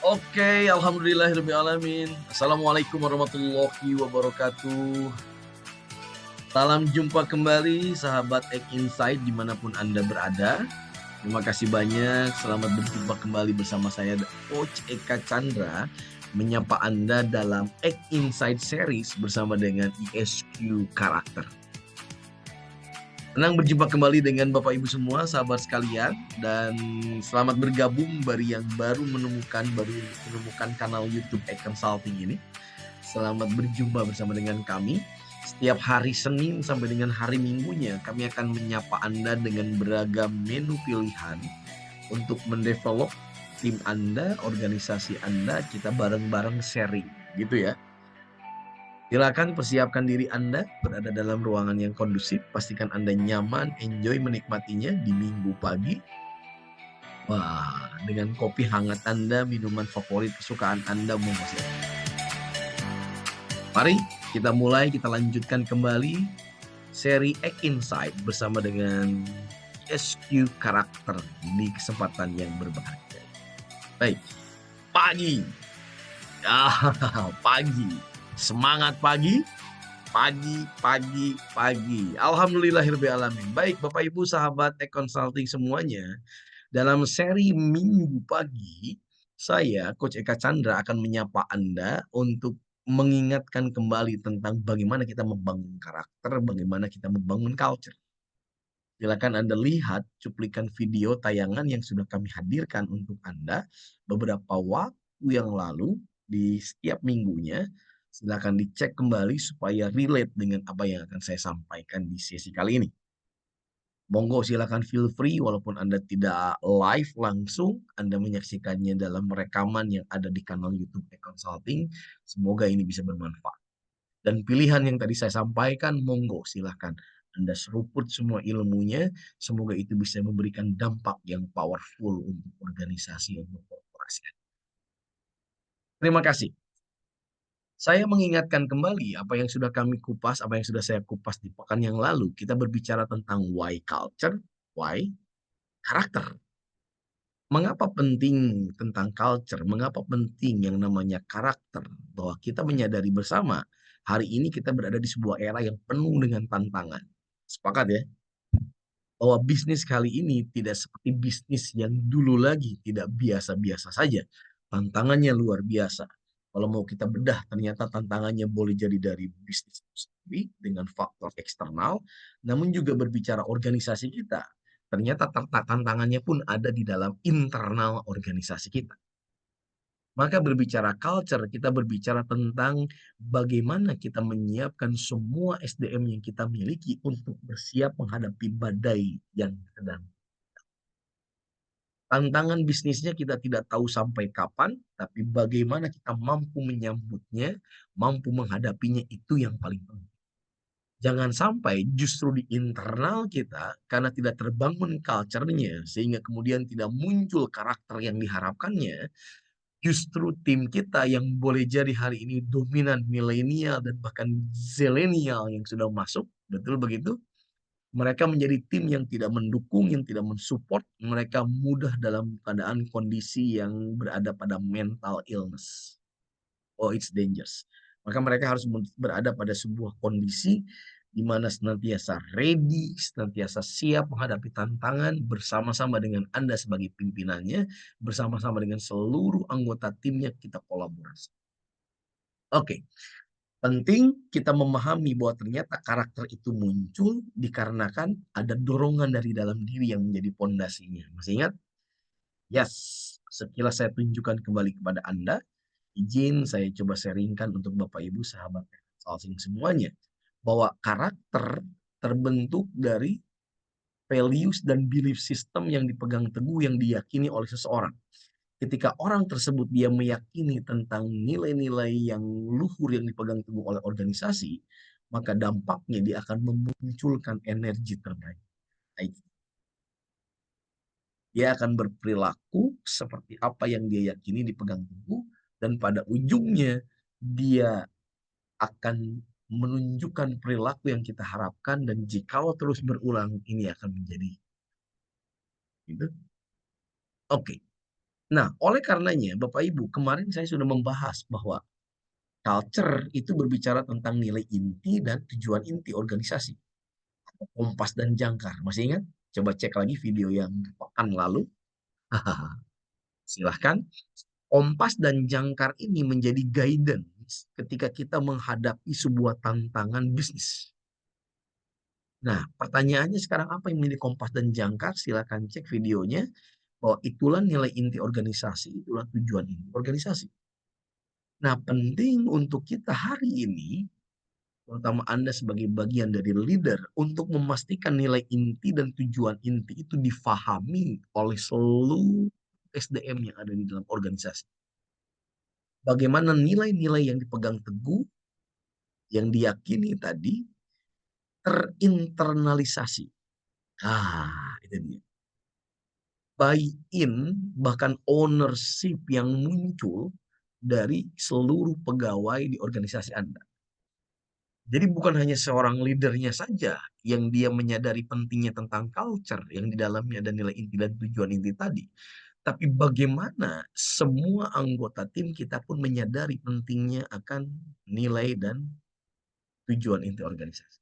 Oke, alhamdulillahirrahmanirrahim. Assalamualaikum warahmatullahi wabarakatuh. Salam jumpa kembali sahabat Egg Insight dimanapun Anda berada. Terima kasih banyak. Selamat berjumpa kembali bersama saya Coach Eka Chandra. Menyapa Anda dalam Egg Insight Series bersama dengan ISQ Karakter. Senang berjumpa kembali dengan Bapak Ibu semua, sahabat sekalian, dan selamat bergabung bagi yang baru menemukan kanal YouTube Egg Consulting ini. Selamat berjumpa bersama dengan kami. Setiap hari Senin sampai dengan hari Minggunya, kami akan menyapa Anda dengan beragam menu pilihan untuk mendevelop tim Anda, organisasi Anda, kita bareng-bareng sharing, gitu ya. Silakan persiapkan diri Anda berada dalam ruangan yang kondusif. Pastikan Anda nyaman, enjoy menikmatinya di Minggu pagi. Wah, dengan kopi hangat Anda, minuman favorit kesukaan Anda, monggo silakan. Mari kita mulai, kita lanjutkan kembali seri Egg Insight bersama dengan SQ Karakter di kesempatan yang berbahagia. Baik, pagi. Pagi. Semangat pagi. Pagi. Alhamdulillahirrahmanirrahim. Baik, Bapak Ibu sahabat Egg Consulting semuanya. Dalam seri Minggu pagi, saya Coach Eka Chandra akan menyapa Anda untuk mengingatkan kembali tentang bagaimana kita membangun karakter, bagaimana kita membangun culture. Silakan Anda lihat cuplikan video tayangan yang sudah kami hadirkan untuk Anda beberapa waktu yang lalu di setiap minggunya. Silakan dicek kembali supaya relate dengan apa yang akan saya sampaikan di sesi kali ini. Monggo silakan feel free walaupun Anda tidak live langsung, Anda menyaksikannya dalam rekaman yang ada di kanal YouTube Egg Consulting. Semoga ini bisa bermanfaat. Dan pilihan yang tadi saya sampaikan, monggo silahkan Anda seruput semua ilmunya. Semoga itu bisa memberikan dampak yang powerful untuk organisasi, untuk korporasi. Terima kasih. Saya mengingatkan kembali apa yang sudah kami kupas, apa yang sudah saya kupas di pekan yang lalu. Kita berbicara tentang why culture, why karakter. Mengapa penting tentang culture? Mengapa penting yang namanya karakter? Bahwa kita menyadari bersama, hari ini kita berada di sebuah era yang penuh dengan tantangan. Sepakat ya? Bahwa bisnis kali ini tidak seperti bisnis yang dulu lagi, tidak biasa-biasa saja. Tantangannya luar biasa. Kalau mau kita bedah, ternyata tantangannya boleh jadi dari bisnis itu sendiri dengan faktor eksternal, namun juga berbicara organisasi kita. Ternyata tantangannya pun ada di dalam internal organisasi kita. Maka berbicara culture, kita berbicara tentang bagaimana kita menyiapkan semua SDM yang kita miliki untuk bersiap menghadapi badai yang sedang. Tantangan bisnisnya kita tidak tahu sampai kapan, tapi bagaimana kita mampu menyambutnya, mampu menghadapinya, itu yang paling penting. Jangan sampai justru di internal kita, karena tidak terbangun culture-nya, sehingga kemudian tidak muncul karakter yang diharapkannya, justru tim kita yang boleh jadi hari ini dominan milenial dan bahkan zilenial yang sudah masuk, betul begitu? Mereka menjadi tim yang tidak mendukung, yang tidak mensupport, mereka mudah dalam keadaan kondisi yang berada pada mental illness. Oh, it's dangerous. Maka mereka harus berada pada sebuah kondisi di mana senantiasa ready, senantiasa siap menghadapi tantangan bersama-sama dengan Anda sebagai pimpinannya, bersama-sama dengan seluruh anggota timnya kita kolaborasi. Oke, penting kita memahami bahwa ternyata karakter itu muncul dikarenakan ada dorongan dari dalam diri yang menjadi pondasinya. Masih ingat? Yes, sekilas saya tunjukkan kembali kepada Anda. Izin saya coba sharingkan untuk Bapak Ibu sahabat consulting semuanya. Bahwa karakter terbentuk dari values dan belief system yang dipegang teguh, yang diyakini oleh seseorang. Ketika orang tersebut dia meyakini tentang nilai-nilai yang luhur yang dipegang teguh oleh organisasi, maka dampaknya dia akan memunculkan energi terbaik. Dia akan berperilaku seperti apa yang dia yakini dipegang teguh, dan pada ujungnya dia akan menunjukkan perilaku yang kita harapkan, dan jikalau terus berulang ini akan menjadi gitu. Oke. Nah, oleh karenanya Bapak Ibu, kemarin saya sudah membahas bahwa culture itu berbicara tentang nilai inti dan tujuan inti organisasi. Kompas dan Jangkar. Masih ingat? Coba cek lagi video yang pekan lalu. Silahkan. Kompas dan Jangkar ini menjadi guidance ketika kita menghadapi sebuah tantangan bisnis. Nah, pertanyaannya sekarang apa yang menjadi Kompas dan Jangkar? Silahkan cek videonya. Bahwa itulah nilai inti organisasi, itulah tujuan inti organisasi. Nah, penting untuk kita hari ini, terutama Anda sebagai bagian dari leader, untuk memastikan nilai inti dan tujuan inti itu difahami oleh seluruh SDM yang ada di dalam organisasi. Bagaimana nilai-nilai yang dipegang teguh, yang diyakini tadi, terinternalisasi. Itu dia. Buy-in, bahkan ownership yang muncul dari seluruh pegawai di organisasi Anda. Jadi bukan hanya seorang leadernya saja yang dia menyadari pentingnya tentang culture yang di dalamnya ada nilai inti dan tujuan inti tadi. Tapi bagaimana semua anggota tim kita pun menyadari pentingnya akan nilai dan tujuan inti organisasi.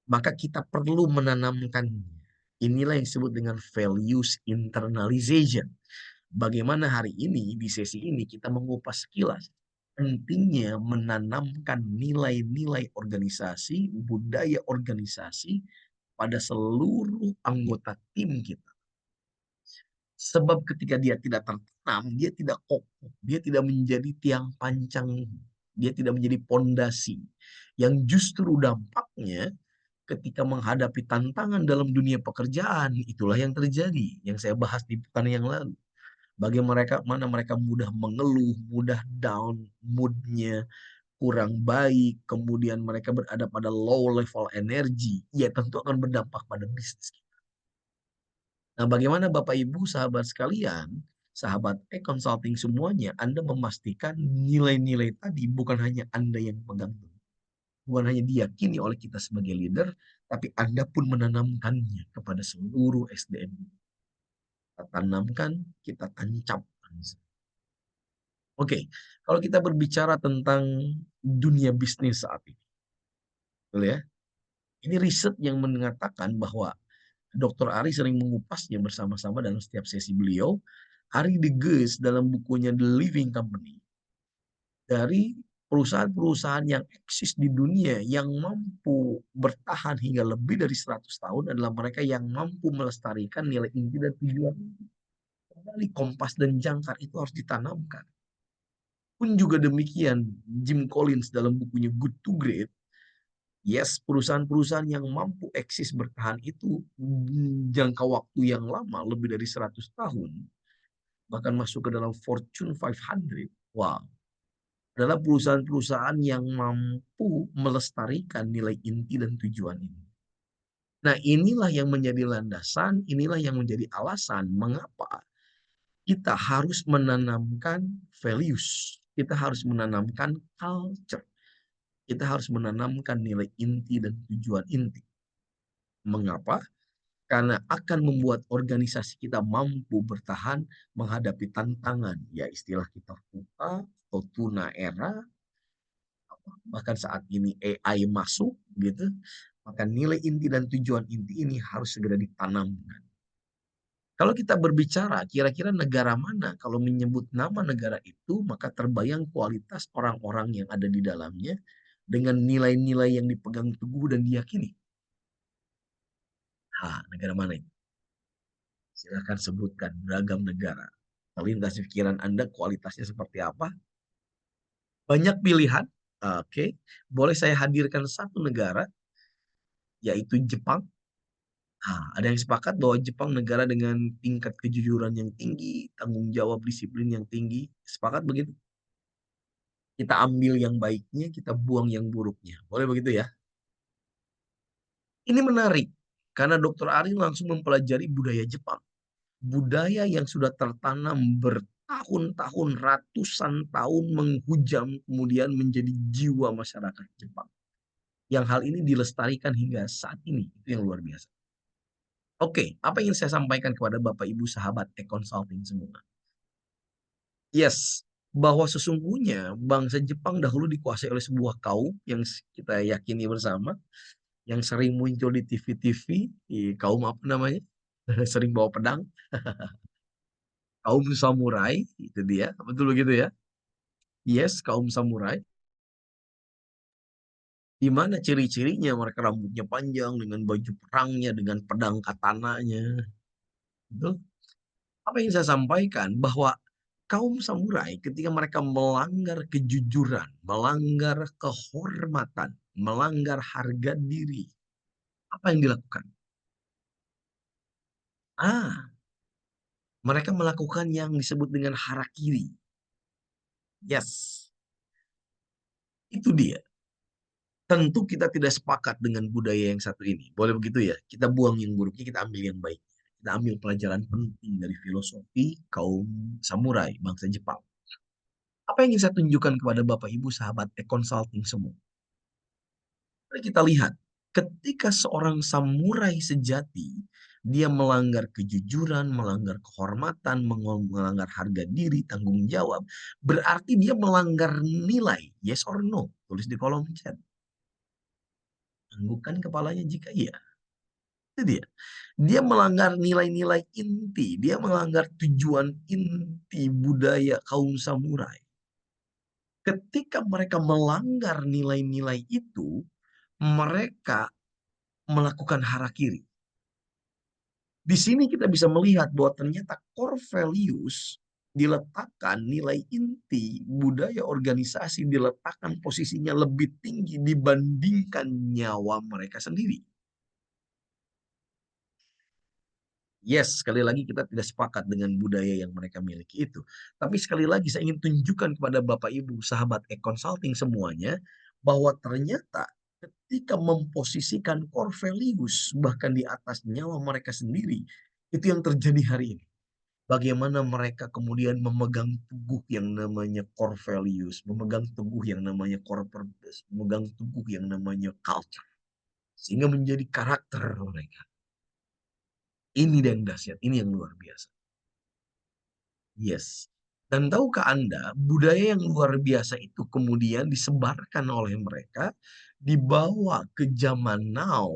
Maka kita perlu menanamkan inilah yang disebut dengan values internalization. Bagaimana hari ini di sesi ini kita mengupas sekilas pentingnya menanamkan nilai-nilai organisasi, budaya organisasi pada seluruh anggota tim kita. Sebab ketika dia tidak tertanam, dia tidak kokoh, dia tidak menjadi tiang pancang, dia tidak menjadi pondasi. Yang justru dampaknya ketika menghadapi tantangan dalam dunia pekerjaan, itulah yang terjadi, yang saya bahas di pekan yang lalu. Bagi mereka, mana mereka mudah mengeluh, mudah down, moodnya kurang baik, kemudian mereka berada pada low level energi, ya tentu akan berdampak pada bisnis. Nah, bagaimana Bapak Ibu, sahabat sekalian, sahabat e-consulting semuanya, Anda memastikan nilai-nilai tadi bukan hanya Anda yang pegang, bukan hanya diyakini oleh kita sebagai leader, tapi Anda pun menanamkannya kepada seluruh SDM. Kita tanamkan, kita tancapkan. Oke, kalau kita berbicara tentang dunia bisnis saat ini, betul ya? Ini riset yang mengatakan bahwa Dr. Ari sering mengupasnya bersama-sama dalam setiap sesi beliau. Ari De Geus dalam bukunya The Living Company, dari perusahaan-perusahaan yang eksis di dunia yang mampu bertahan hingga lebih dari 100 tahun adalah mereka yang mampu melestarikan nilai inti dan tujuan. Kembali kompas dan jangkar itu harus ditanamkan. Pun juga demikian, Jim Collins dalam bukunya Good to Great, yes, perusahaan-perusahaan yang mampu eksis bertahan itu jangka waktu yang lama, lebih dari 100 tahun, bahkan masuk ke dalam Fortune 500. Wow, adalah perusahaan-perusahaan yang mampu melestarikan nilai inti dan tujuan ini. Nah, inilah yang menjadi landasan, inilah yang menjadi alasan mengapa kita harus menanamkan values, kita harus menanamkan culture, kita harus menanamkan nilai inti dan tujuan inti. Mengapa? Karena akan membuat organisasi kita mampu bertahan menghadapi tantangan, ya istilah kita VUCA atau tuna era, bahkan saat ini AI masuk gitu, maka nilai inti dan tujuan inti ini harus segera ditanamkan. Kalau kita berbicara kira-kira negara mana, kalau menyebut nama negara itu, maka terbayang kualitas orang-orang yang ada di dalamnya dengan nilai-nilai yang dipegang teguh dan diyakini. Negara mana itu? Silahkan sebutkan beragam negara. Melintas pikiran Anda kualitasnya seperti apa? Banyak pilihan. Oke, boleh saya hadirkan satu negara, yaitu Jepang. Ada yang sepakat bahwa Jepang negara dengan tingkat kejujuran yang tinggi, tanggung jawab disiplin yang tinggi. Sepakat begitu? Kita ambil yang baiknya, kita buang yang buruknya. Boleh begitu ya? Ini menarik, karena Dr. Ari langsung mempelajari budaya Jepang. Budaya yang sudah tertanam bertahun-tahun, ratusan tahun menghujam, kemudian menjadi jiwa masyarakat Jepang. Yang hal ini dilestarikan hingga saat ini, itu yang luar biasa. Oke, apa yang saya sampaikan kepada Bapak Ibu sahabat e-consulting semua? Yes, bahwa sesungguhnya bangsa Jepang dahulu dikuasai oleh sebuah kaum yang kita yakini bersama, yang sering muncul di TV-TV, kaum apa namanya? Sering bawa pedang, kaum samurai, itu dia, betul begitu ya? Yes, kaum samurai, di mana ciri-cirinya mereka rambutnya panjang dengan baju perangnya, dengan pedang katananya. Betul? Apa yang saya sampaikan bahwa kaum samurai ketika mereka melanggar kejujuran, melanggar kehormatan, melanggar harga diri, apa yang dilakukan? Ah, mereka melakukan yang disebut dengan harakiri. Yes, itu dia. Tentu kita tidak sepakat dengan budaya yang satu ini. Boleh begitu ya? Kita buang yang buruknya, kita ambil yang baik. Kita ambil pelajaran penting dari filosofi kaum samurai bangsa Jepang. Apa yang ingin saya tunjukkan kepada Bapak Ibu sahabat e-consulting semua? Mari kita lihat, ketika seorang samurai sejati, dia melanggar kejujuran, melanggar kehormatan, melanggar harga diri, tanggung jawab, berarti dia melanggar nilai, yes or no? Tulis di kolom chat. Anggukkan kepalanya jika iya. Itu dia. Dia melanggar nilai-nilai inti, dia melanggar tujuan inti budaya kaum samurai. Ketika mereka melanggar nilai-nilai itu, mereka melakukan harakiri. Di sini kita bisa melihat bahwa ternyata core values diletakkan, nilai inti budaya organisasi diletakkan posisinya lebih tinggi dibandingkan nyawa mereka sendiri. Yes, sekali lagi kita tidak sepakat dengan budaya yang mereka miliki itu. Tapi sekali lagi saya ingin tunjukkan kepada Bapak Ibu, sahabat e-consulting semuanya, bahwa ternyata ketika memposisikan core values bahkan di atas nyawa mereka sendiri, itu yang terjadi hari ini. Bagaimana mereka kemudian memegang teguh yang namanya core values, memegang teguh yang namanya core purpose, memegang teguh yang namanya culture, sehingga menjadi karakter mereka. Ini yang dahsyat, ini yang luar biasa. Yes. Dan tahukah Anda, budaya yang luar biasa itu kemudian disebarkan oleh mereka, dibawa ke zaman now,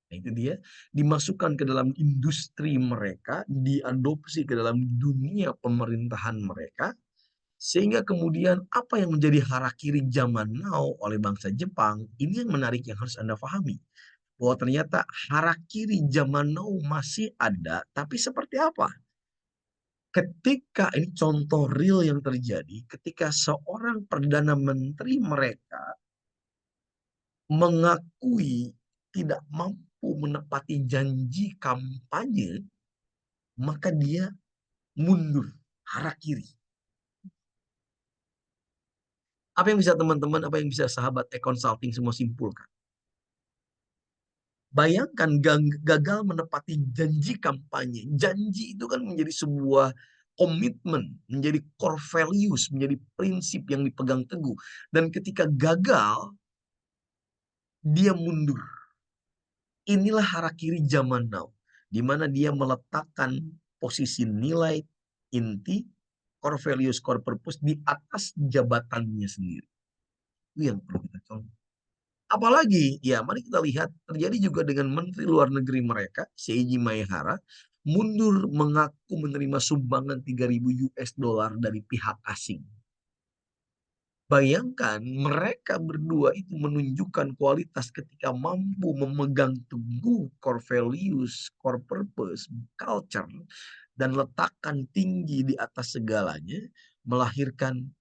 nah itu dia, dimasukkan ke dalam industri mereka, diadopsi ke dalam dunia pemerintahan mereka, sehingga kemudian apa yang menjadi harakiri zaman now oleh bangsa Jepang, ini yang menarik yang harus Anda pahami. Bahwa ternyata harakiri zaman now masih ada, tapi seperti apa? Ketika ini contoh real yang terjadi, ketika seorang perdana menteri mereka mengakui tidak mampu menepati janji kampanye, maka dia mundur, harakiri. Apa yang bisa teman-teman, apa yang bisa sahabat e-consulting semua simpulkan? Bayangkan gagal menepati janji kampanye. Janji itu kan menjadi sebuah komitmen, menjadi core values, menjadi prinsip yang dipegang teguh. Dan ketika gagal, dia mundur. Inilah harakiri zaman now, di mana dia meletakkan posisi nilai inti, core values, core purpose di atas jabatannya sendiri. Itu yang perlu kita contoh. Apalagi, ya mari kita lihat terjadi juga dengan Menteri Luar Negeri mereka, Seiji Maehara, mundur mengaku menerima sumbangan 3.000 US dollar dari pihak asing. Bayangkan mereka berdua itu menunjukkan kualitas ketika mampu memegang teguh core values, core purpose, culture, dan letakkan tinggi di atas segalanya, melahirkan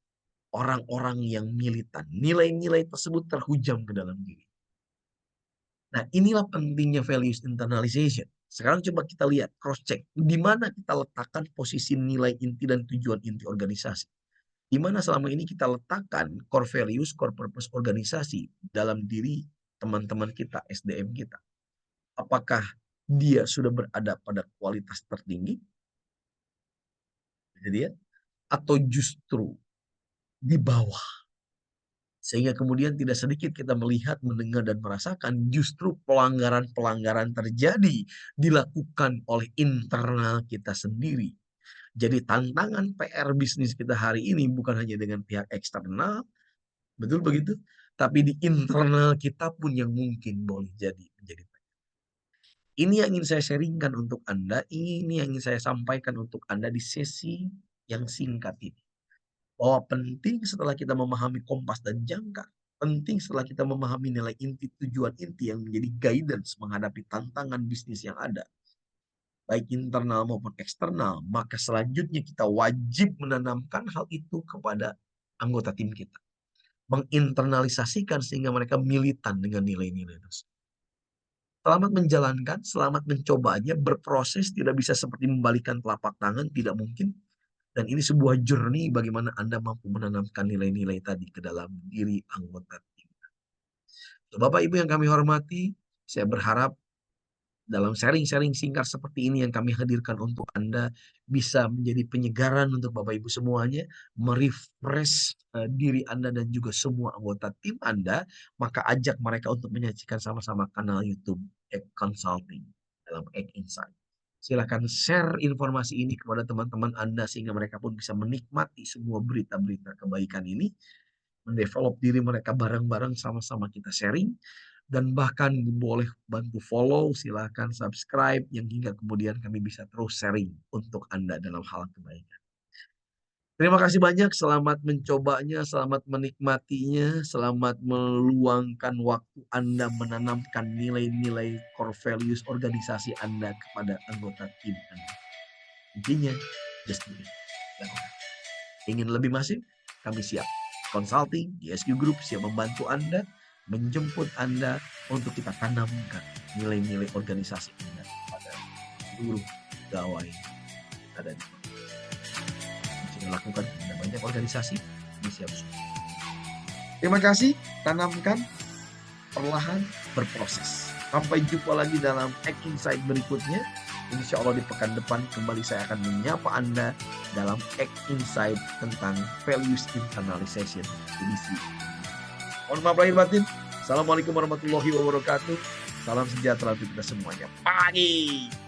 orang-orang yang militan. Nilai-nilai tersebut terhujam ke dalam diri. Nah, inilah pentingnya values internalization. Sekarang coba kita lihat, cross check. Di mana kita letakkan posisi nilai inti dan tujuan inti organisasi. Di mana selama ini kita letakkan core values, core purpose organisasi dalam diri teman-teman kita, SDM kita. Apakah dia sudah berada pada kualitas tertinggi? Jadi ya, atau justru di bawah? Sehingga kemudian tidak sedikit kita melihat, mendengar, dan merasakan justru pelanggaran-pelanggaran terjadi dilakukan oleh internal kita sendiri. Jadi tantangan PR bisnis kita hari ini bukan hanya dengan pihak eksternal, betul begitu? Tapi di internal kita pun yang mungkin boleh jadi menjadi. Ini yang ingin saya sharingkan untuk Anda, ini yang ingin saya sampaikan untuk Anda di sesi yang singkat ini. Bahwa penting setelah kita memahami kompas dan jangka, penting setelah kita memahami nilai inti, tujuan inti yang menjadi guidance menghadapi tantangan bisnis yang ada, baik internal maupun eksternal, maka selanjutnya kita wajib menanamkan hal itu kepada anggota tim kita. Menginternalisasikan sehingga mereka militan dengan nilai-nilai tersebut. Selamat menjalankan, selamat mencobanya, berproses, tidak bisa seperti membalikan telapak tangan, tidak mungkin. Dan ini sebuah journey bagaimana Anda mampu menanamkan nilai-nilai tadi ke dalam diri anggota tim. Bapak Ibu yang kami hormati, saya berharap dalam sharing-sharing singkat seperti ini yang kami hadirkan untuk Anda bisa menjadi penyegaran untuk Bapak Ibu semuanya, merefresh diri Anda dan juga semua anggota tim Anda, maka ajak mereka untuk menyaksikan sama-sama kanal YouTube Egg Consulting dalam Egg Insight. Silakan share informasi ini kepada teman-teman Anda sehingga mereka pun bisa menikmati semua berita-berita kebaikan ini, mendevelop diri mereka bareng-bareng sama-sama kita sharing. Dan bahkan boleh bantu follow, silahkan subscribe, yang hingga kemudian kami bisa terus sharing untuk Anda dalam hal kebaikan. Terima kasih banyak, selamat mencobanya, selamat menikmatinya, selamat meluangkan waktu Anda menanamkan nilai-nilai core values organisasi Anda kepada anggota tim Anda. Intinya, just do it. Ingin lebih masif? Kami siap. Consulting, GSQ Group siap membantu Anda, menjemput Anda untuk kita tanamkan nilai-nilai organisasi Anda pada seluruh pegawai ada di sini. Kita lakukan pada banyak organisasi, ini siap. Terima kasih, tanamkan, perlahan, berproses. Sampai jumpa lagi dalam Egg Insight berikutnya. Insya Allah di pekan depan kembali saya akan menyapa Anda dalam Egg Insight tentang Values Internalization edisi. Mohon maaf lahir batin. Assalamualaikum warahmatullahi wabarakatuh. Salam sejahtera untuk kita semuanya. Pagi.